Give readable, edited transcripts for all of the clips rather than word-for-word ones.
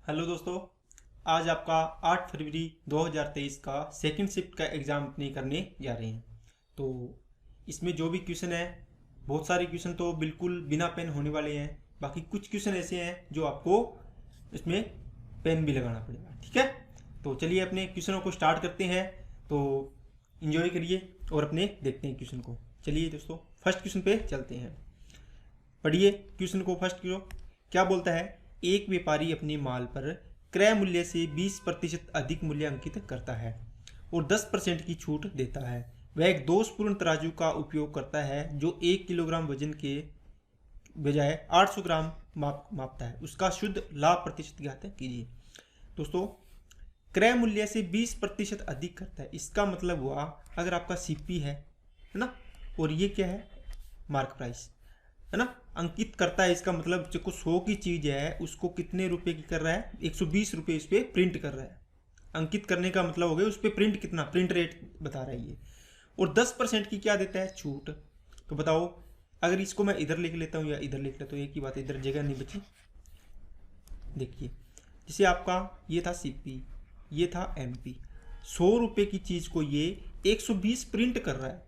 Hello दोस्तों, आज आपका 8 फरवरी 2023 का सेकंड शिफ्ट का एग्ज़ाम अपने करने जा रहे हैं। तो इसमें जो भी क्वेश्चन है, बहुत सारे क्वेश्चन तो बिल्कुल बिना पेन होने वाले हैं। बाकी कुछ क्वेश्चन ऐसे हैं जो आपको इसमें पेन भी लगाना पड़ेगा। ठीक है, तो चलिए अपने क्वेश्चनों को स्टार्ट करते हैं। तो इन्जॉय करिए और अपने देखते हैं क्वेश्चन को। चलिए दोस्तों, फर्स्ट क्वेश्चन पे चलते हैं। पढ़िए क्वेश्चन को। फर्स्ट क्वेश्चन क्या बोलता है? एक व्यापारी अपने माल पर क्रय मूल्य से 20% अधिक मूल्य अंकित करता है और 10% की छूट देता है। वह एक दोषपूर्ण तराजू का उपयोग करता है जो 1 किलोग्राम वजन के बजाय 800 ग्राम मापता है। उसका शुद्ध लाभ प्रतिशत ज्ञात कीजिए। दोस्तों, क्रय मूल्य से 20% अधिक करता है, इसका मतलब हुआ अगर आपका सीपी है ना, और ये क्या है, मार्क प्राइस है ना, अंकित करता है। इसका मतलब जो 100 की चीज है उसको कितने रुपए की कर रहा है, 120 रुपए इस पर प्रिंट कर रहा है। अंकित करने का मतलब हो गया उस पर प्रिंट कितना, प्रिंट रेट बता रहा है ये। और 10% की क्या देता है, छूट। तो बताओ, अगर इसको मैं इधर लिख लेता हूँ या इधर लिख लेता हूँ, एक ही बात, इधर जगह नहीं बची। देखिए, जैसे आपका ये था सीपी, ये था एमपी, 100 रुपए की चीज को ये 120 प्रिंट कर रहा है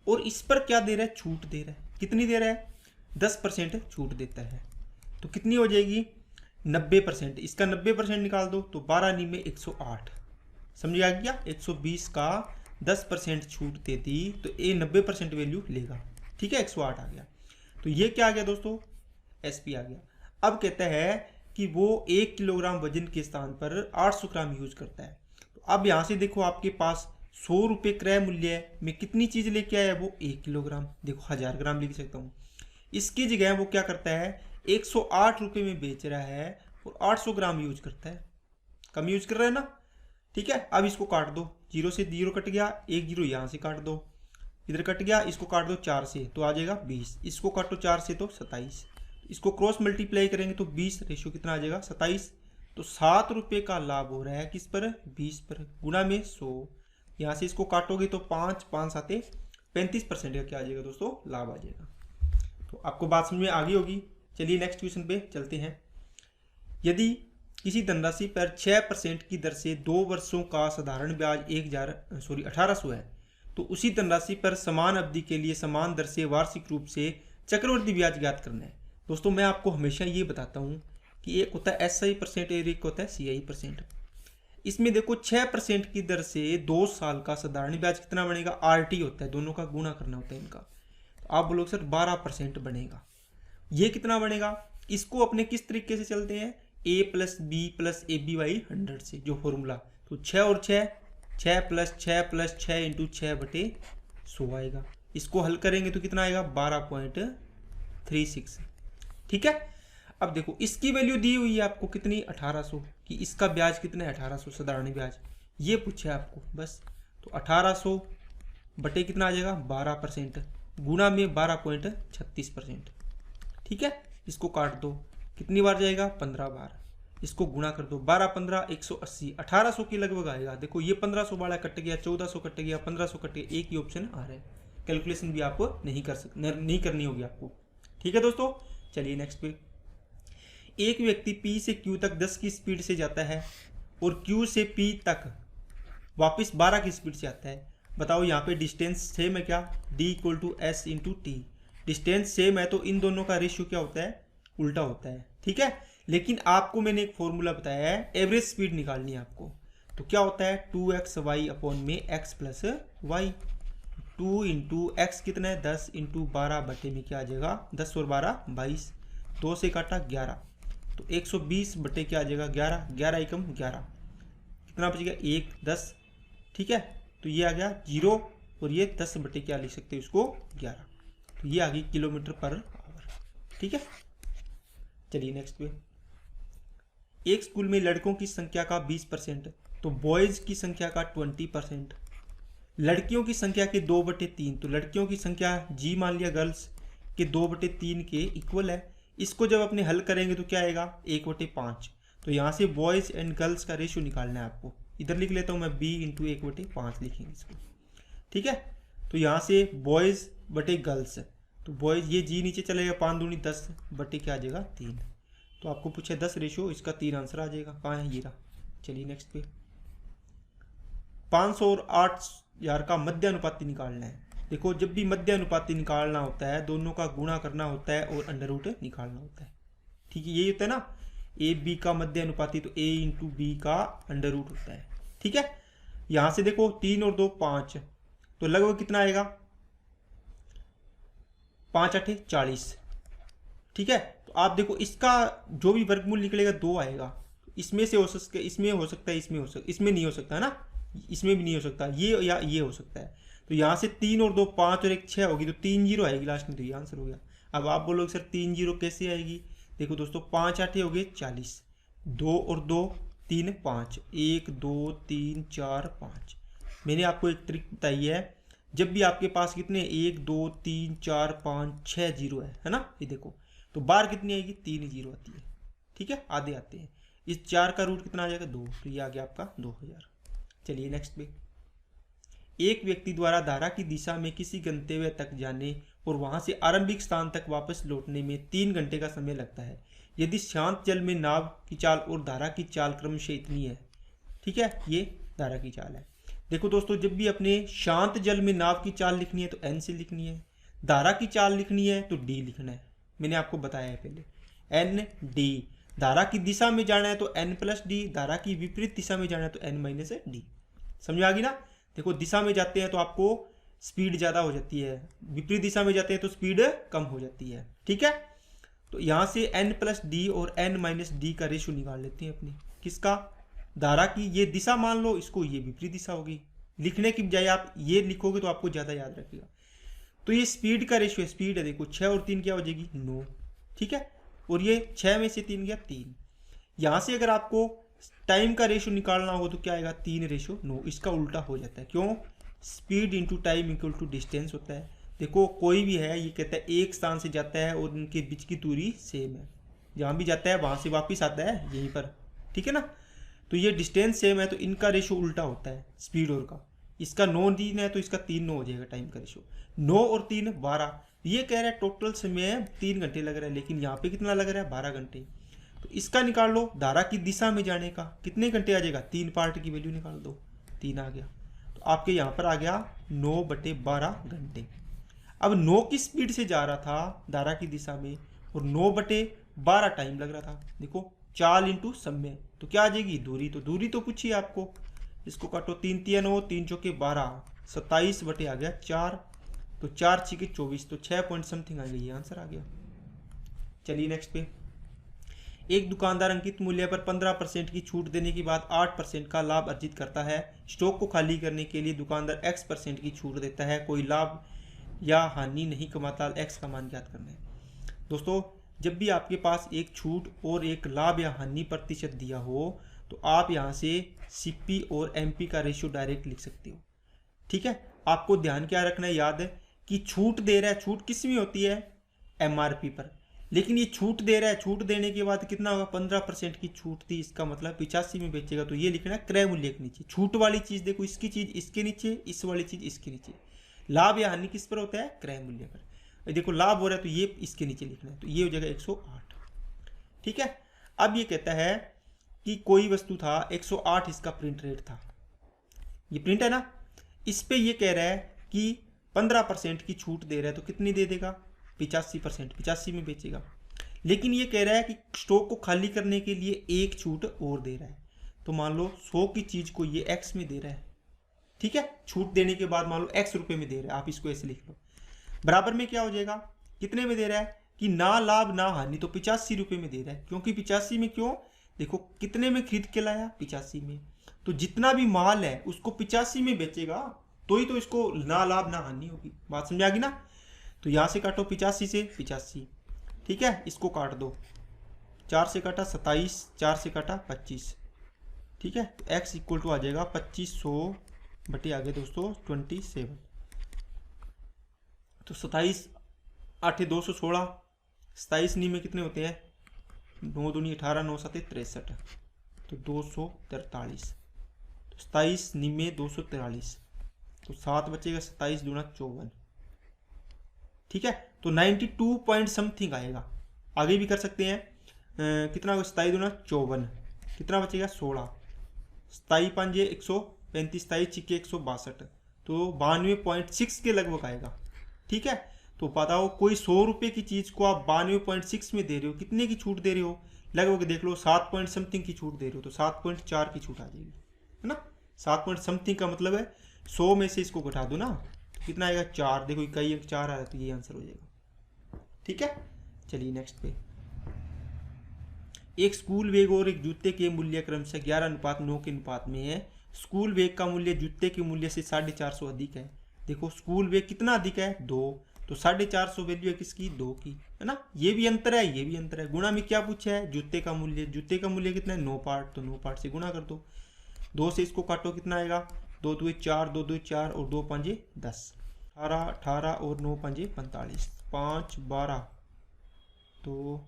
और इस पर क्या दे रहा है, छूट दे रहा है। कितनी दे रहा है, 10% छूट देता है। तो कितनी हो जाएगी, 90%। इसका 90% निकाल दो तो 12 नी में 108। समझ आ गया, 120 का 10% छूट दे दी तो ये 90% वैल्यू लेगा। ठीक है, 108 आ गया। तो ये क्या आ गया दोस्तों, एसपी आ गया। अब कहता है कि वो 1 किलोग्राम वजन के स्थान पर 800 ग्राम यूज करता है। तो अब यहां से देखो, आपके पास 100 रुपये क्रय मूल्य में कितनी चीज लेके आया, वो 1 किलोग्राम। देखो 1000 ग्राम लिख सकता हूँ। इसकी जगह वो क्या करता है, 108 रुपये में बेच रहा है और 800 ग्राम यूज करता है। कम यूज कर रहा है ना। ठीक है, अब इसको काट दो, 0 से 0 कट गया, 1 0 यहाँ से काट दो, इधर कट गया, इसको काट दो 4 से तो आ जाएगा 20, इसको काटो 4 से तो 27, इसको क्रॉस मल्टीप्लाई करेंगे तो 20 रेशियो कितना आ जाएगा, 27। तो 7 रुपये का लाभ हो रहा है किस पर, 20 पर, गुना में 100। यहाँ से इसको काटोगे तो 5 साते 35% का क्या आ जाएगा दोस्तों, लाभ आ जाएगा। तो आपको बात समझ में आ गई होगी। चलिए नेक्स्ट क्वेश्चन पे चलते हैं। यदि किसी धनराशि पर 6% की दर से 2 वर्षों का साधारण ब्याज 1800 है, तो उसी धनराशि पर समान अवधि के लिए समान दर से वार्षिक रूप से चक्रवृद्धि ब्याज ज्ञात करना है। दोस्तों, मैं आपको हमेशा ये बताता हूँ कि एक होता है SI% और एक होता है CI%। इसमें देखो 6% की दर से 2 साल का साधारण ब्याज कितना बनेगा, RT होता है, दोनों का गुणा करना होता है इनका। तो आप बोलोगे सर 12% बनेगा। ये कितना बनेगा, इसको अपने किस तरीके से चलते हैं, A + B + AB/100 से, जो फॉर्मूला। तो 6 और 6, 6 + 6 + 6 × 6/100 आएगा। इसको हल करेंगे तो कितना आएगा, 12.36। ठीक है, अब देखो इसकी वैल्यू दी हुई है आपको कितनी, 1800, कि इसका ब्याज कितना है, 1800 साधारण ब्याज, ये पूछा है आपको बस। तो 1800 बटे कितना आ जाएगा, 12%, गुणा में 12.36%। ठीक है, इसको काट दो, कितनी बार जाएगा, 15 बार। इसको गुणा कर दो, 12 15 180, 1800 के लगभग आएगा। देखो ये 1500 वाला कट गया, 1400 कट गया, 1500 कट गया, एक ही ऑप्शन आ रहा है। कैलकुलेशन भी आप नहीं कर सकते, नहीं करनी होगी आपको। ठीक है दोस्तों, चलिए नेक्स्ट पे। एक व्यक्ति P से Q तक 10 की स्पीड से जाता है और Q से P तक वापस 12 की स्पीड से आता है। बताओ यहाँ पे डिस्टेंस सेम है क्या, D = S × T। Distance same है तो इन दोनों का रेशियो क्या होता है, उल्टा होता है। ठीक है, लेकिन आपको मैंने एक फॉर्मूला बताया है, एवरेज स्पीड निकालनी है आपको। तो क्या होता है, 2xy/x + y। 2 × x कितना है, 10 × 12 बटे में क्या आ जाएगा, 10 और 12 22, 2 से काटा 11, तो 120 बटे क्या आ जाएगा, 11, 11 एकम 11, कितना बचेगा, 1 10। ठीक है, तो ये आ गया 0 और ये 10 बटे क्या लिख सकते हैं उसको, 11। तो ये आ गई km/h। ठीक है, चलिए नेक्स्ट पे। एक स्कूल में लड़कों की संख्या का 20%, तो बॉयज की संख्या का 20%। लड़कियों की संख्या के 2/3, तो लड़कियों की संख्या जी मान लिया गर्ल्स के 2/3 के इक्वल है। इसको जब अपने हल करेंगे तो क्या आएगा, 1/5। तो यहाँ से बॉयज एंड गर्ल्स का रेशियो निकालना है आपको। इधर लिख लेता हूँ मैं, B × 1/5 लिखेंगे इसको। ठीक है, तो यहाँ से बॉयज बटे गर्ल्स, तो बॉयज ये जी नीचे चलेगा, 5 दूनी 10 बटे क्या आ जाएगा, 3। तो आपको पूछे 10 रेशो, इसका 3 आंसर आ जाएगा। कहाँ है, ये रहा। चलिए नेक्स्ट पे। 500 और 8000 का मध्य अनुपाती निकालना है। देखो जब भी मध्य अनुपाती निकालना होता है, दोनों का गुणा करना होता है और अंडर रूट निकालना होता है। ठीक है, यही होता है ना, ए बी का मध्य अनुपाती, तो ए इंटू बी का अंडर रूट होता है। ठीक है, यहां से देखो 3 और 2 5, तो लगभग कितना आएगा, 5 8 40। ठीक है, तो आप देखो इसका जो भी वर्गमूल निकलेगा 2 आएगा। इसमें से हो सकता है, इसमें हो सकता है, इसमें हो सकता है, इसमें नहीं हो सकता है ना, इसमें भी नहीं हो सकता, ये या ये हो सकता है। तो यहाँ से 3 और 2 5 और 1 6 होगी, तो 3 जीरो आएगी लास्ट में, तो ये आंसर हो गया। अब आप बोलोगे सर 3 जीरो कैसे आएगी? देखो दोस्तों 5 8 हो गए 40, 2 और 2 3 5, 1 2 3 4 5। मैंने आपको एक ट्रिक बताई है, जब भी आपके पास कितने 1 2 3 4 5 6 जीरो है ना, ये देखो, तो बार कितनी आएगी, 3 जीरो आती है। ठीक है, आधे आते हैं। इस 4 का रूट कितना आ जाएगा, 2, तो ये आ गया आपका 2000। चलिए नेक्स्ट पे। एक व्यक्ति द्वारा धारा की दिशा में किसी गंतव्य तक जाने और वहां से आरंभिक स्थान तक वापस लौटने में 3 घंटे का समय लगता है, यदि शांत जल में नाव की चाल और धारा की चाल क्रमशः इतनी है। ठीक है, ये धारा की चाल है। देखो दोस्तों, जब भी अपने शांत जल में नाव की चाल लिखनी है तो एन से लिखनी है, धारा की चाल लिखनी है तो डी लिखना है। मैंने आपको बताया है पहले, एन डी। धारा की दिशा में जाना है तो एन प्लस डी, धारा की विपरीत दिशा में जाना है तो एन माइनस डी। समझ आ गई ना? देखो दिशा में जाते हैं तो आपको स्पीड ज़्यादा हो जाती है, विपरीत दिशा में जाते हैं तो स्पीड कम हो जाती है। ठीक है, तो यहाँ से n प्लस डी और n माइनस डी का रेशो निकाल लेते हैं अपनी। किसका? धारा की ये दिशा मान लो, इसको ये विपरीत दिशा होगी। लिखने की बजाय आप ये लिखोगे तो आपको ज़्यादा याद रखेगा। तो ये स्पीड का रेशो है, स्पीड है। देखो 6 और 3 क्या हो जाएगी, 9। ठीक है, और ये 6 में से 3 गया 3। यहाँ से अगर आपको टाइम का रेशो निकालना हो तो क्या आएगा, 3:9। इसका उल्टा हो जाता है, क्यों? Speed into time equal to distance होता है। देखो कोई भी है, ये कहता है एक स्थान से जाता है और उनके बीच की दूरी सेम है, जहाँ भी जाता है वहाँ से वापस आता है यहीं पर। ठीक है ना, तो ये डिस्टेंस सेम है, तो इनका रेशो उल्टा होता है स्पीड और का। इसका 9 3 है तो इसका 3:9 हो जाएगा टाइम का रेशो। 9 और 3 12। ये कह रहा है टोटल समय 3 घंटे लग रहा है, लेकिन यहाँ पे कितना लग रहा है, 12 घंटे। तो इसका निकाल लो, धारा की दिशा में जाने का कितने घंटे आ जाएगा, 3 पार्ट की वैल्यू निकाल दो, 3 आ गया। तो आपके यहाँ पर आ गया 9/12 घंटे। अब 9 की स्पीड से जा रहा था धारा की दिशा में और 9/12 टाइम लग रहा था। देखो चाल इंटू समय, तो क्या आ जाएगी, दूरी। तो दूरी तो पूछिए आपको, इसको काटो, 3 3 9, 3 चौके 12, 27 बटे आ गया 4, तो 4 6 24, तो 6 पॉइंट समथिंग आ गई, ये आंसर आ गया। चलिए नेक्स्ट पे। एक दुकानदार अंकित मूल्य पर 15% की छूट देने के बाद 8% का लाभ अर्जित करता है। स्टॉक को खाली करने के लिए दुकानदार x% की छूट देता है, कोई लाभ या हानि नहीं कमाता, x का मान ज्ञात करना है। दोस्तों जब भी आपके पास एक छूट और एक लाभ या हानि प्रतिशत दिया हो तो आप यहाँ से CP और MP का रेशियो डायरेक्ट लिख सकते हो। ठीक है, आपको ध्यान क्या रखना है, याद है कि छूट दे रहा है, छूट किस में होती है, MRP पर, लेकिन ये छूट दे रहा है, छूट देने के बाद कितना होगा, 15% की छूट थी, इसका मतलब 85 में बेचेगा, तो ये लिखना है क्रय मूल्य के नीचे। छूट वाली चीज देखो, इसकी चीज इसके नीचे, इस वाली चीज इसके नीचे। लाभ या हानि किस पर होता है, क्रय मूल्य पर। देखो लाभ हो रहा है तो ये इसके नीचे लिखना है, तो ये हो जाएगा 108। ठीक है, अब ये कहता है कि कोई वस्तु था 108, इसका प्रिंट रेट था, ये प्रिंट है ना, इस पे ये कह रहा है कि 15% की छूट दे रहा है, तो कितनी दे देगा, 85%, 85 में बेचेगा। लेकिन ये कह रहा है कि स्टॉक को खाली करने के लिए एक छूट और दे रहा है, तो मान लो 100 की चीज को ये x में दे रहा है। ठीक है, छूट देने के बाद मान लो x रुपए में दे रहा है, आप इसको ऐसे लिख लो। बराबर में क्या हो जाएगा, कितने में दे रहा है, कि ना लाभ ना हानि, तो 85 रुपए में दे रहा है। क्योंकि 85 में क्यों, देखो कितने में खरीद के लाया, 85 में, तो जितना भी माल है उसको 85 में बेचेगा, तो ही तो इसको ना लाभ ना हानि होगी। बात समझ आ गई ना? तो यहाँ से काटो 85 से 85, ठीक है, इसको काट दो, 4 से काटा 27, 4 से काटा 25, ठीक है, तो x इक्वल टू आ जाएगा 2500 बटे आगे दोस्तों 27, तो 27 8 216, 27 नी में कितने होते हैं, 9 दूनी 18, 9 7 63, तो 243, तो 27 नी में 243, तो 7 बचेगा, 27 दूना 54। ठीक है, तो 92 पॉइंट समथिंग आएगा। आगे भी कर सकते हैं, कितना होगा, 27 दूना 54, कितना बचेगा 16, 27 पंजे 135, 27 छिक्के 162, तो 92.6 के लगभग आएगा। ठीक है, तो बताओ कोई 100 रुपये की चीज़ को आप 92.6 में दे रहे हो, कितने की छूट दे रहे हो, लगभग देख लो 7 पॉइंट समथिंग की छूट दे रहे हो, तो 7.4 की छूट आ जाएगी, है ना। 7 पॉइंट समथिंग का मतलब है 100 में से इसको घटा दो ना, तो कितना आएगा 4, देखो इकाई अंक 4 आ रहा है, तो ये आंसर हो जाएगा। ठीक है, चलिए नेक्स्ट पे। एक स्कूल बैग और एक जूते के मूल्य क्रमशः 11:9 के अनुपात में है। स्कूल बैग का मूल्य जूते के मूल्य से 450 अधिक है। देखो स्कूल बैग कितना अधिक है, 2, तो 450 वैल्यू है किसकी, 2 की, है ना। ये भी अंतर है, ये भी अंतर है। गुणा में क्या पूछा है, जूते का मूल्य, जूते का मूल्य कितना है 9 पार्ट, तो 9 पार्ट से गुणा कर दो, 2 से इसको काटो, कितना आएगा 2 2 4, 2 2 4 और 2 5 10, 18 18 और 9 5 45, 5 12, तो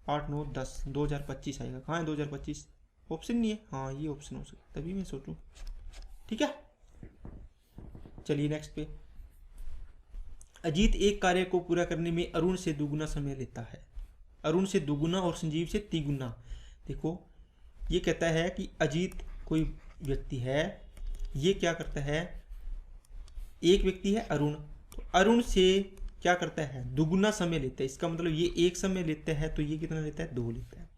8 9 10, 2025 आएगा। कहाँ है 2025, ऑप्शन नहीं है, हाँ ये ऑप्शन हो सकता, तभी मैं सोचूं। ठीक है, चलिए नेक्स्ट पे। अजीत एक कार्य को पूरा करने में अरुण से दुगुना समय लेता है। अरुण से दुगुना और संजीव से तिगुना। देखो ये कहता है कि अजीत कोई व्यक्ति है, ये क्या करता है, एक व्यक्ति है अरुण, तो अरुण से क्या करता है, दुगुना समय लेता है। इसका मतलब ये एक समय लेता है, तो ये कितना लेता है, 2 लेता है।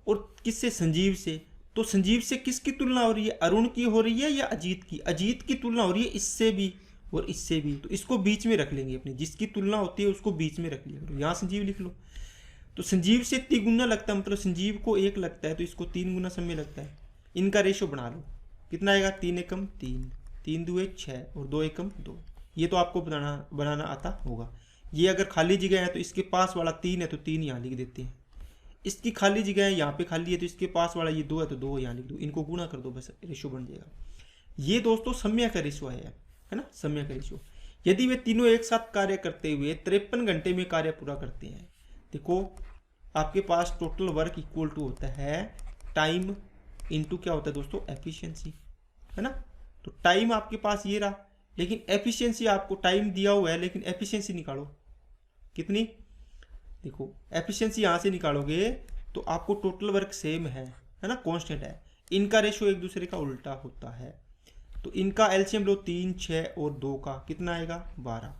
और किससे, संजीव से, तो संजीव से किसकी तुलना हो रही है, अरुण की हो रही है या अजीत की, अजीत की तुलना हो रही है इससे भी और इससे भी, तो इसको बीच में रख लेंगे अपनी, जिसकी तुलना होती है उसको बीच में रख लिया करो, यहाँ संजीव लिख लो। तो संजीव से तिगुना लगता है, मतलब संजीव को 1 लगता है, तो इसको 3 गुना समय लगता है। इनका रेशो बना लो, कितना आएगा, 3 एकम 3, 3 2 6 और 2 एकम 2। ये तो आपको बनाना आता होगा। ये अगर खाली जगह है तो इसके पास वाला 3 है, तो 3 यहाँ लिख देते हैं। इसकी खाली जगह है, यहाँ पे खाली है, तो इसके पास वाला ये 2 है, तो 2 यहाँ लिख दो, इनको गुणा कर दो, बस रेशो बन जाएगा। ये दोस्तों समय का रेशो है ना, समय का रेशो। यदि वे तीनों एक साथ कार्य करते हुए 53 घंटे में कार्य पूरा करते हैं, देखो आपके पास टोटल वर्क इक्वल टू होता है टाइम इनटू क्या होता है दोस्तों, एफिशिएंसी, है ना। तो टाइम आपके पास ये रहा, लेकिन एफिशिएंसी, आपको टाइम दिया हुआ है लेकिन एफिशिएंसी निकालो कितनी, देखो एफिशिएंसी यहाँ से निकालोगे तो आपको टोटल वर्क सेम है ना, कांस्टेंट है। इनका रेशो एक दूसरे का उल्टा होता है, तो इनका एलसीएम लो, 3 6 और 2 का कितना आएगा 12,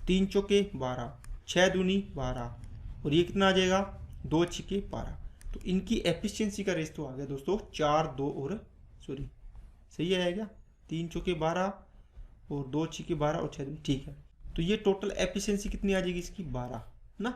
3 चौके 12, 6 दूनी 12 और ये कितना आ जाएगा 2 छिके 12। तो इनकी एफिशिएंसी का रेशो आ गया दोस्तों 4 2 और सॉरी सही आएगा 3 चौके 12 और 2 छिके 12 और 6 दूनी, ठीक है। तो ये टोटल एफिशिएंसी कितनी आ जाएगी इसकी 12 ना।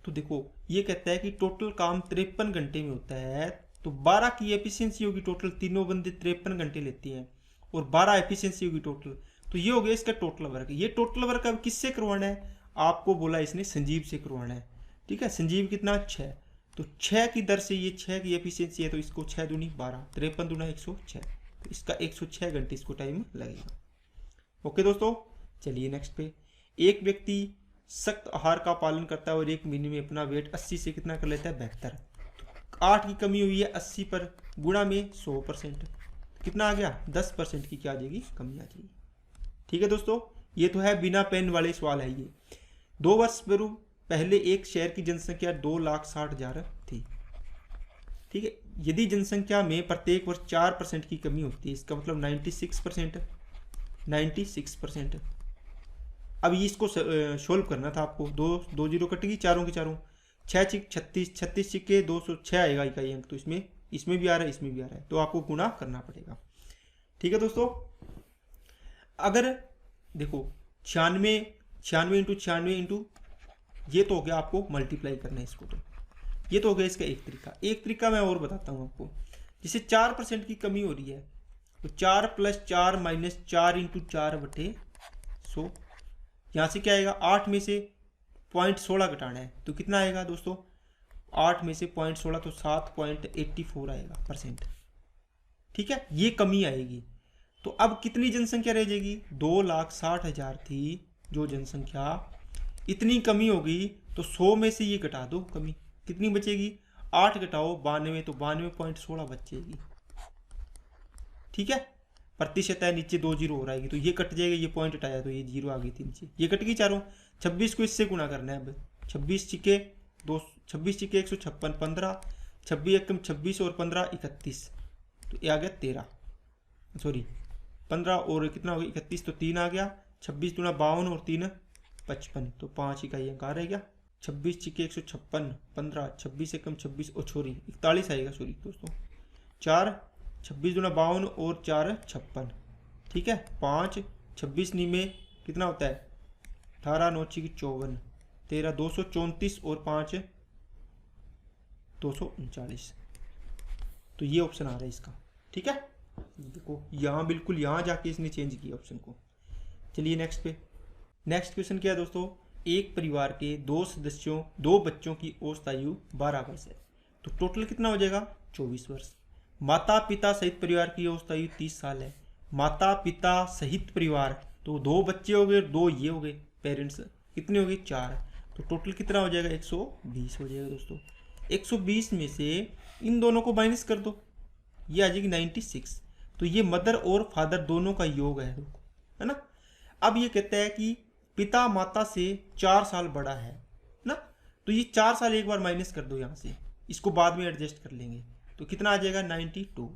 तो देखो ये कहता है कि टोटल काम 53 घंटे में होता है, तो 12 की एफिशिएंसी होगी टोटल, तीनों बंदे 53 घंटे लेती हैं और 12 एफिशिएंसी होगी टोटल, तो ये हो गया इसका टोटल वर्क। ये टोटल वर्क अब किससे करवाना है, आपको बोला इसने संजीव से करवाना है, ठीक है। संजीव कितना 6, तो 6 की दर से ये 6 की एफिशिएंसी है, तो इसको 6 दूनी 12, 53 दूना 106, तो इसका 106 घंटे इसको टाइम लगेगा। ओके दोस्तों, चलिए नेक्स्ट पे। एक व्यक्ति सख्त आहार का पालन करता है और 1 महीने में अपना वेट 80 से कितना कर लेता है 72, तो 8 की कमी हुई है 80 पर, गुणा में 100%, कितना आ गया 10% की क्या आ जाएगी, कमी आ जाएगी। ठीक है दोस्तों, ये तो है बिना पेन वाले सवाल है ये। 2 वर्ष पूर्व पहले एक शहर की जनसंख्या 2,60,000 थी, ठीक है। यदि जनसंख्या में प्रत्येक वर्ष 4% की कमी होती है, इसका मतलब 96%। अब इसको सोल्व करना था आपको, 2 जीरो कटेगी, चारों के चारों, 6 छिक 36, 36 छिके 206 आएगा इकाई अंक, तो इसमें भी आ रहा है, इसमें भी आ रहा है, तो आपको गुणा करना पड़ेगा। ठीक है दोस्तों, अगर देखो 96 इंटू 96 इंटू ये तो हो गया, आपको मल्टीप्लाई करना है इसको, तो ये तो हो गया इसका एक तरीका मैं और बताता हूँ आपको। जैसे 4% की कमी हो रही है, तो 4 + 4 - 4 इंटू 4/100, यहाँ से क्या आएगा 8 में से 0.16 घटाना है, तो कितना आएगा दोस्तों 8 में से 0.16, तो 7.84 आएगा %, ठीक है। ये कमी आएगी, तो अब कितनी जनसंख्या रह जाएगी, 2,60,000 थी जो जनसंख्या, इतनी कमी होगी, तो 100 में से ये घटा दो, कमी कितनी बचेगी 8 घटाओ 92, तो 92.16 बचेगी, ठीक है। प्रतिशत है, नीचे 2 जीरो हो रहा है, तो ये कट जाएगा, ये पॉइंट हटाया तो ये जीरो आ गई थी नीचे, ये कट गई चारों। 26 को इससे गुणा करना है, अब 26 छिके 26 छिके 156, 15, 26 एकम 26 और 15 31, तो ये आ गया 13, सॉरी 15 और कितना हो गया 31, तो 3 आ गया, 26 दूना 52 और 3 55, तो 5 इकाई अंक आ रह गया। 26 छिके 156, 15, 26 एकम 26 और छोरी 41 आएगा, सॉरी दोस्तों 4, 26 दूना 52 और 4 56, ठीक है 5, 26 नी में कितना होता है 18, 9 छिके 54, 13 234 और 5 239, तो ये ऑप्शन आ रहा है इसका, ठीक है। देखो यहाँ बिल्कुल यहाँ जाके इसने चेंज किया ऑप्शन को। चलिए नेक्स्ट पे, नेक्स्ट क्वेश्चन क्या है दोस्तों, एक परिवार के 2 बच्चों की औसत आयु 12 वर्ष है, तो टोटल कितना हो जाएगा 24 वर्ष। माता पिता सहित परिवार की औसत आयु 30 साल है। माता पिता सहित परिवार, तो 2 बच्चे हो गए, 2 ये हो गए पेरेंट्स, कितने हो गए 4, तो टोटल कितना हो जाएगा 120 हो जाएगा दोस्तों। 120 में से इन दोनों को माइनस कर दो, ये आ जाएगी 96, तो ये मदर और फादर दोनों का योग है ना। अब ये कहता है कि पिता माता से 4 साल बड़ा है ना, तो ये 4 साल एक बार माइनस कर दो यहाँ से, इसको बाद में एडजस्ट कर लेंगे, तो कितना आ जाएगा 92।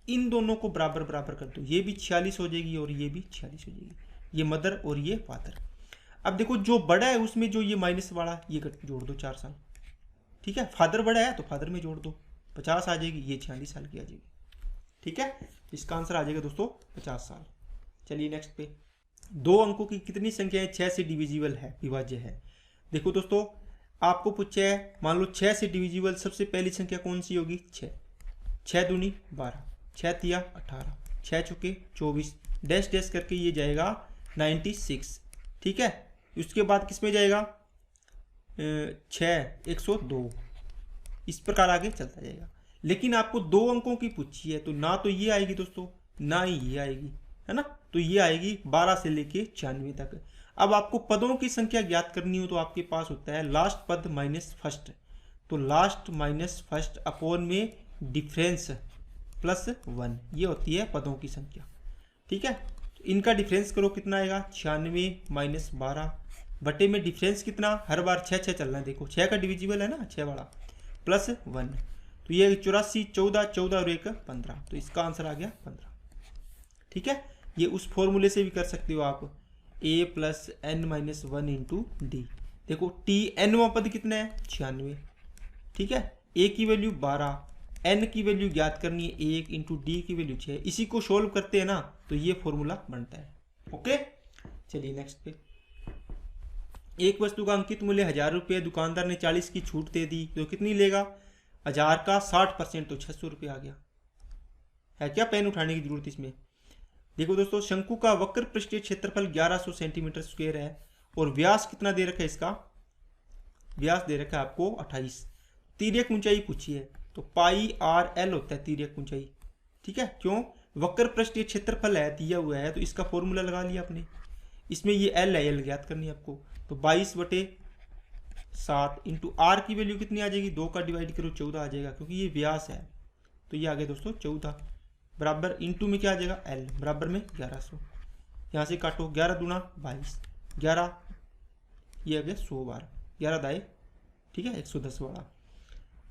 इन दोनों को बराबर बराबर कर दो, ये भी 46 हो जाएगी और ये भी 46 हो जाएगी, ये मदर और ये फादर। अब देखो जो बड़ा है उसमें जो ये माइनस वाला ये जोड़ दो 4 साल, ठीक है, फादर बड़ा है तो फादर में जोड़ दो 50 आ जाएगी, ये 46 साल की आ जाएगी, ठीक है। इसका आंसर आ जाएगा दोस्तों 50 साल। चलिए नेक्स्ट पे, 2 अंकों की कितनी संख्याएं 6 से डिविजिबल है, विभाज्य है। देखो दोस्तों आपको पूछा है, मान लो 6 से डिविजिबल सबसे पहली संख्या कौन सी होगी 6, 6 दूनी 12, 6 तिया 18, 6 चुके 24, डैश डैश करके ये जाएगा 96, ठीक है। उसके बाद किस में जाएगा 6 102, इस प्रकार आगे चलता जाएगा। लेकिन आपको 2 अंकों की पूछी है, तो ना तो ये आएगी दोस्तों ना ही ये आएगी, है ना, तो ये आएगी 12 से लेके 96 तक। अब आपको पदों की संख्या ज्ञात करनी हो तो आपके पास होता है लास्ट पद माइनस फर्स्ट, तो लास्ट माइनस फर्स्ट अपॉन में डिफरेंस प्लस 1, ये होती है पदों की संख्या, ठीक है। तो इनका डिफरेंस करो कितना आएगा 96 माइनस 12 बटे में डिफरेंस कितना, हर बार 6 6 चलना है, देखो 6 का डिविजिबल है ना 6 वाला, प्लस 1, तो ये 84 14 14 और 1 15, तो इसका आंसर आ गया 15, ठीक है। ये उस फॉर्मूले से भी कर सकते हो आप, a plus n minus 1 into D. देखो टी एनवा पद कितना है 96, ठीक है, a की वैल्यू 12, n की वैल्यू ज्ञात करनी है 1 इंटू डी की वैल्यू 6, इसी को सोल्व करते हैं ना तो ये फॉर्मूला बनता है, ओके। चलिए नेक्स्ट पे, एक वस्तु का अंकित मूल्य 1000 रुपये, दुकानदार ने 40 की छूट दे दी, तो कितनी लेगा 1000 का 60%, तो 600 रुपये आ गया। है क्या पेन उठाने की जरूरत इसमें। देखो दोस्तों शंकु का वक्र पृष्ठीय क्षेत्रफल 1100 सेंटीमीटर स्क्वायर है और व्यास कितना दे रखा है, इसका व्यास दे रखा है आपको 28। तिर्यक ऊंचाई पूछी है, तो पाई आर एल होता है तिर्यक ऊंचाई, ठीक है। क्यों, वक्र पृष्ठीय क्षेत्रफल है दिया हुआ है, तो इसका फॉर्मूला लगा लिया आपने। इसमें ये एल है, एल ज्ञात करनी है आपको, तो 22/7 इंटू आर की वैल्यू कितनी आ जाएगी, 2 का डिवाइड करो 14 आ जाएगा, क्योंकि ये व्यास है, तो ये आ गया दोस्तों 14 बराबर इंटू में क्या आ जाएगा एल बराबर में 1100, यहाँ से काटो 11 दूना 22, 11 ये आ गया 100 बार, 11 दाए, ठीक है 110 वाला,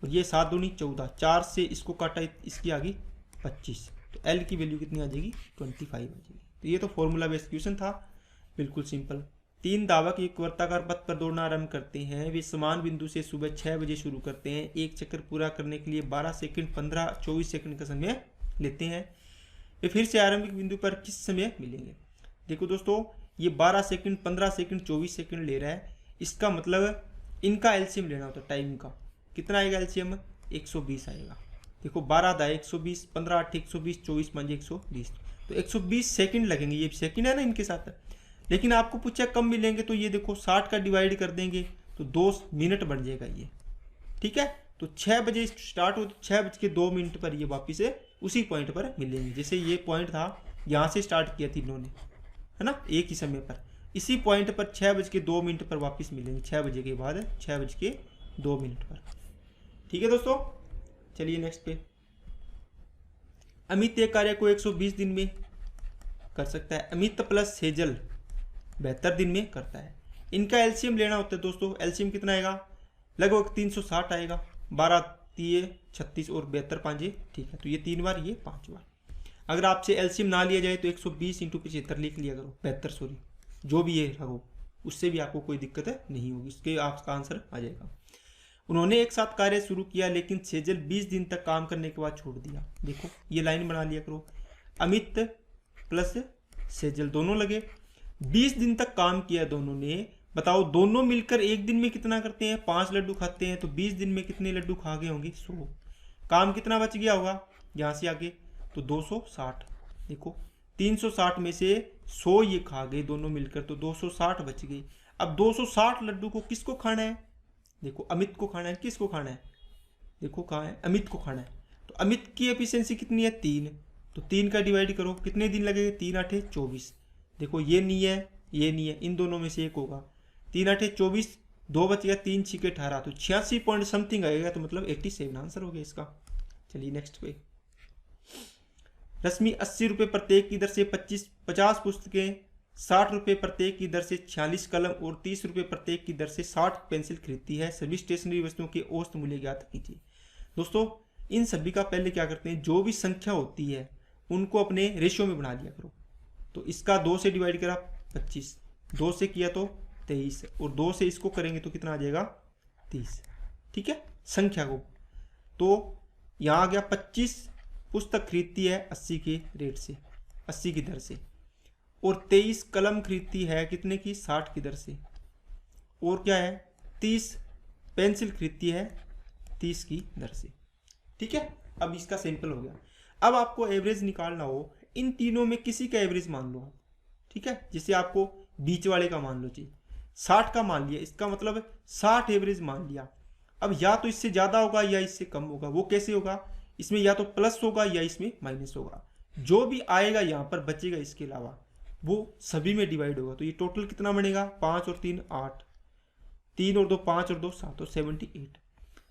और ये 7 दूनी 14, 4 से इसको काटा इसकी आ गई 25, तो एल की वैल्यू कितनी आ जाएगी 25 आ जाएगी। तो ये तो फॉर्मूला बेस्ड क्वेश्चन था, बिल्कुल सिंपल। 3 धावक एक वर्ताकार पथ पर दौड़ना आरंभ करते हैं, वे समान बिंदु से सुबह 6 बजे शुरू करते हैं, एक चक्कर पूरा करने के लिए 12 सेकंड 15 24 सेकंड का समय लेते हैं, वे फिर से आरंभिक बिंदु पर किस समय मिलेंगे। देखो दोस्तों ये 12 सेकंड 15 सेकंड 24 सेकंड ले रहा है, इसका मतलब इनका एलसीएम लेना होता है टाइम का, कितना आएगा एलसीएम 120 आएगा। देखो 12 दाए 120, 15 8 120, 24 5 120, तो 120 सेकंड लगेंगे, ये सेकंड है ना इनके साथ। लेकिन आपको पूछा कब मिलेंगे, तो ये देखो 60 का डिवाइड कर देंगे तो 2 मिनट बन जाएगा ये, ठीक है। तो 6 बजे स्टार्ट हो तो 6:02 पर ये वापिस से उसी पॉइंट पर मिलेंगे, जैसे ये पॉइंट था यहाँ से स्टार्ट किया तीनों ने, है ना, एक ही समय पर, इसी पॉइंट पर 6:02 पर वापस मिलेंगे, 6 बजे के बाद 6:02 पर, ठीक है दोस्तों। चलिए नेक्स्ट पे, अमित एक कार्य को 120 दिन में कर सकता है, अमित प्लस सेजल 72 दिन में करता है। इनका एलसीएम लेना होता है दोस्तों, एलसीएम कितना आएगा लगभग 360 आएगा। 12 तिये 36 और 72 पाँचे, ठीक है, तो ये 3 बार, ये 5 बार। अगर आपसे एलसीएम ना लिया जाए तो 120 इंटू 75 लिख लिया करो, 72 सॉरी, जो भी ये हो, उससे भी आपको कोई दिक्कत नहीं होगी, इसके आपका आंसर आ जाएगा। उन्होंने एक साथ कार्य शुरू किया लेकिन सेजल 20 दिन तक काम करने के बाद छोड़ दिया। देखो ये लाइन बना लिया करो, अमित प्लस सेजल दोनों लगे, 20 दिन तक काम किया दोनों ने। बताओ दोनों मिलकर एक दिन में कितना करते हैं, 5 लड्डू खाते हैं, तो 20 दिन में कितने लड्डू खा गए होंगे, 100। काम कितना बच गया होगा यहाँ से आगे, तो 260। देखो 360 में से 100 ये खा गए दोनों मिलकर, तो 260 बच गई। अब 260 लड्डू को किसको खाना है, देखो अमित को खाना है, किसको खाना है, देखो कहाँ है, अमित को खाना है। तो अमित की एफिशिएंसी कितनी है, 3, तो 3 का डिवाइड करो, कितने दिन लगेंगे, 3 8 24। देखो ये नहीं है, ये नहीं है, इन दोनों में से एक होगा, 3 8 24, 2 बच गया, 3 6 18, तो 86 पॉइंट समथिंग आएगा, तो मतलब 87 आंसर हो गया इसका। चलिए नेक्स्ट पे। रश्मि 80 रुपये प्रत्येक की दर से 50 पुस्तकें, 60 रुपये प्रत्येक की दर से 46 कलम और 30 रुपये प्रत्येक की दर से 60 पेंसिल खरीदती है। सभी स्टेशनरी वस्तुओं के औसत मूल्य ज्ञात कीजिए। दोस्तों इन सभी का पहले क्या करते हैं, जो भी संख्या होती है उनको अपने रेशियो में बना लिया करो। तो इसका 2 से डिवाइड करा 25, 2 से किया तो 23, और 2 से इसको करेंगे तो कितना आ जाएगा, 30। ठीक है, संख्या को। तो यहाँ आ गया 25 पुस्तक खरीदती है 80 के रेट से, 80 की दर से, और 23 कलम खरीदती है कितने की, 60 की दर से, और क्या है 30 पेंसिल खरीदती है 30 की दर से। ठीक है, अब इसका सिंपल हो गया। अब आपको एवरेज निकालना हो, इन तीनों में किसी का एवरेज मान लो आप। ठीक है, जैसे आपको बीच वाले का मान लो चाहिए, 60 का मान लिया, इसका मतलब 60 एवरेज मान लिया। अब या तो इससे ज़्यादा होगा या इससे कम होगा, वो कैसे होगा, इसमें या तो प्लस होगा या इसमें माइनस होगा। जो भी आएगा यहाँ पर बचेगा इसके अलावा वो सभी में डिवाइड होगा। तो ये टोटल कितना बनेगा, 5 और 3 8, 3 और 2 5 और 2 7, तो 78।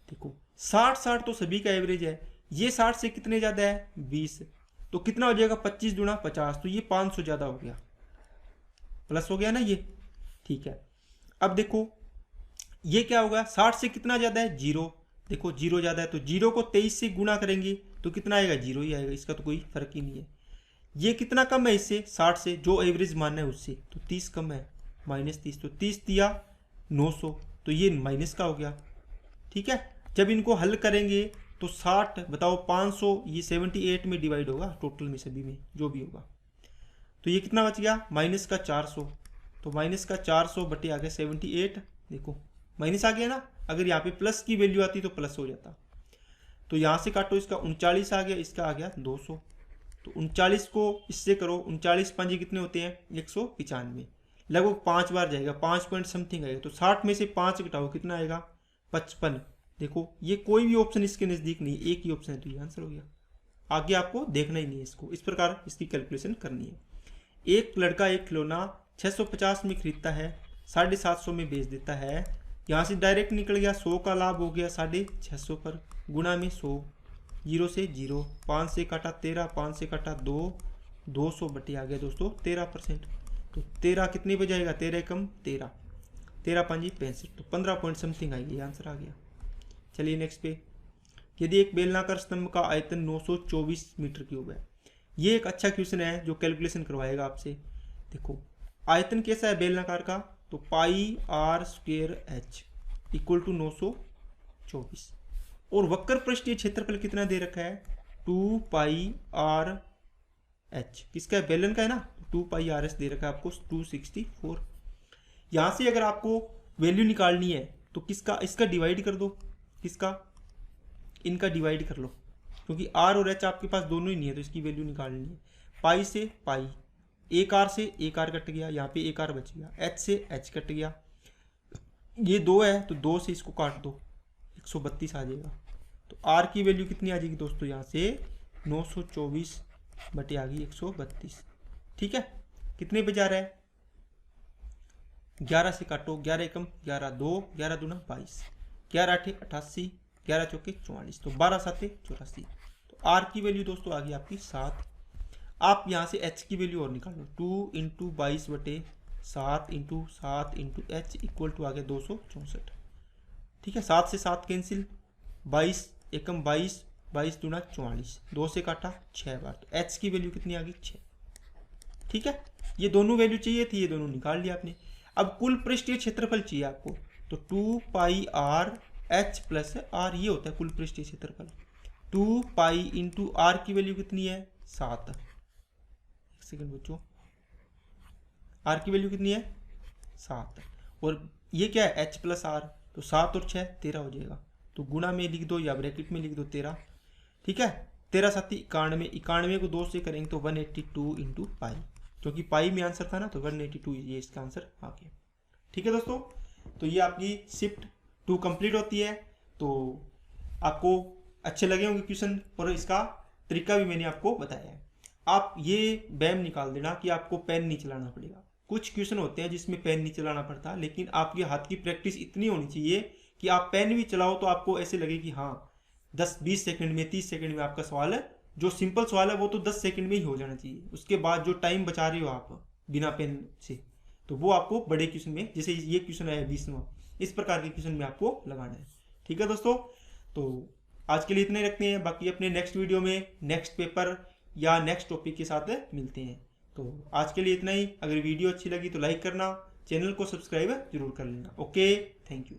देखो 60 तो सभी का एवरेज है, ये 60 से कितने ज़्यादा है, 20, तो कितना हो जाएगा 25 गुना 50, तो ये 500 ज़्यादा हो गया, प्लस हो गया ना ये। ठीक है, अब देखो ये क्या होगा, 60 से कितना ज़्यादा है, 0। देखो 0 ज़्यादा है, तो 0 को 23 से गुना करेंगे तो कितना आएगा, 0 ही आएगा, इसका तो कोई फर्क ही नहीं है। ये कितना कम है इससे, 60 से, जो एवरेज मानना है उससे, तो 30 कम है, -30, तो 30 दिया 900, तो ये माइनस का हो गया। ठीक है, जब इनको हल करेंगे तो 60 बताओ 500, ये 78 में डिवाइड होगा, टोटल में सभी में जो भी होगा, तो ये कितना बच गया, माइनस का 400, तो माइनस का 400 बटे आ गया 78। देखो माइनस आ गया ना, अगर यहाँ पे प्लस की वैल्यू आती तो प्लस हो जाता। तो यहाँ से काटो, इसका 39 आ गया, इसका आ गया 200, तो 39 को इससे करो, 39 5 कितने होते हैं, 195, लगभग 5 बार जाएगा, 5 पॉइंट समथिंग आएगा। तो 60 में से 5 घटाओ, कितना आएगा, 55। देखो ये कोई भी ऑप्शन इसके नज़दीक नहीं, एक ही ऑप्शन है, तो ये आंसर हो गया। आगे आपको देखना ही नहीं है इसको, इस प्रकार इसकी कैलकुलेशन करनी है। एक लड़का एक खिलौना 650 में खरीदता है, 750 में बेच देता है। यहाँ से डायरेक्ट निकल गया, 100 का लाभ हो गया 650 पर, गुना में 100, 0 से 0, 5 से काटा 13, 5 से काटा 2, 200 बटे आ गया दोस्तों 13%। तो 13 कितने पे जाएगा, 13 कम 13, 13 5 65, तो 15 पॉइंट समथिंग आएगी, आंसर आ गया। चलिए नेक्स्ट पे। यदि एक बेलनाकार स्तंभ का आयतन 924 मीटर क्यूब है, ये एक अच्छा क्वेश्चन है जो कैलकुलेशन करवाएगा आपसे। देखो आयतन कैसा है बेलनाकार का, तो pi r square h equal to 924, और वक्र पृष्ठीय क्षेत्रफल कितना दे रखा है, 2 पाई आर एच, किसका है, बेलन का है ना, 2 पाई आर एच दे रखा है आपको 264। यहाँ से अगर आपको वैल्यू निकालनी है तो किसका, इसका डिवाइड कर दो, किसका, इनका डिवाइड कर लो, क्योंकि आर और एच आपके पास दोनों ही नहीं है, तो इसकी वैल्यू निकालनी है। पाई से पाई, एक आर से एक आर कट गया, यहाँ पे एक आर बच गया, एच से एच कट गया, ये 2 है तो 2 से इसको काट दो, 132 आ जाएगा। तो आर की वैल्यू कितनी आ जाएगी दोस्तों, यहाँ से 924 बटे आ गई 132। ठीक है, कितने पे जा रहा है, 11 से काटो, 11 कम 11, 2, 11 दूना 22, 11 8 88, 11 चौके 44, तो 12 7 84। तो आर की वैल्यू दोस्तों आ गई आपकी 7। आप यहाँ से एच की वैल्यू और निकालो, 2 इंटू 22 बटे 7 into 7 into h equal to आ गया 264। ठीक है, 7 से 7 कैंसिल, 22 एकम 22, 22 दूना 44, 2 से काटा 6 बार, तो h की वैल्यू कितनी आ गई 6। ठीक है, ये दोनों वैल्यू चाहिए थी, ये दोनों निकाल लिया आपने। अब कुल पृष्ठीय क्षेत्रफल चाहिए आपको, तो 2 पाई आर एच प्लस आर, ये होता है कुल पृष्ठीय क्षेत्रफल। 2 पाई इंटू आर की वैल्यू कितनी है 7, एक सेकंड बच्चों, आर की वैल्यू कितनी है 7, और ये क्या है h प्लस आर, तो 7 और 6 13 हो जाएगा, तो गुणा में लिख दो या ब्रैकेट में लिख दो 13। ठीक है, 13 7 91, 91 को 2 से करेंगे तो 182 इंटू पाई, क्योंकि पाई में आंसर था ना, तो 182 ये इसका आंसर आ गया। ठीक है दोस्तों, तो ये आपकी शिफ्ट 2 कंप्लीट होती है। तो आपको अच्छे लगे होंगे क्वेश्चन, और इसका तरीका भी मैंने आपको बताया है। आप ये बैम निकाल देना कि आपको पेन नहीं चलाना पड़ेगा। कुछ क्वेश्चन होते हैं जिसमें पेन नहीं चलाना पड़ता, लेकिन आपके हाथ की प्रैक्टिस इतनी होनी चाहिए कि आप पेन भी चलाओ तो आपको ऐसे लगे कि हाँ 10-20 सेकंड में, 30 सेकंड में आपका सवाल है, जो सिंपल सवाल है वो तो 10 सेकंड में ही हो जाना चाहिए। उसके बाद जो टाइम बचा रहे हो आप बिना पेन से, तो वो आपको बड़े क्वेश्चन में, जैसे ये क्वेश्चन है 20वां, इस प्रकार के क्वेश्चन में आपको लगाना है। ठीक है दोस्तों, तो आज के लिए इतना ही रखते हैं, बाकी अपने नेक्स्ट वीडियो में नेक्स्ट पेपर या नेक्स्ट टॉपिक के साथ मिलते हैं। तो आज के लिए इतना ही। अगर वीडियो अच्छी लगी तो लाइक करना, चैनल को सब्सक्राइब जरूर कर लेना। Okay, thank you.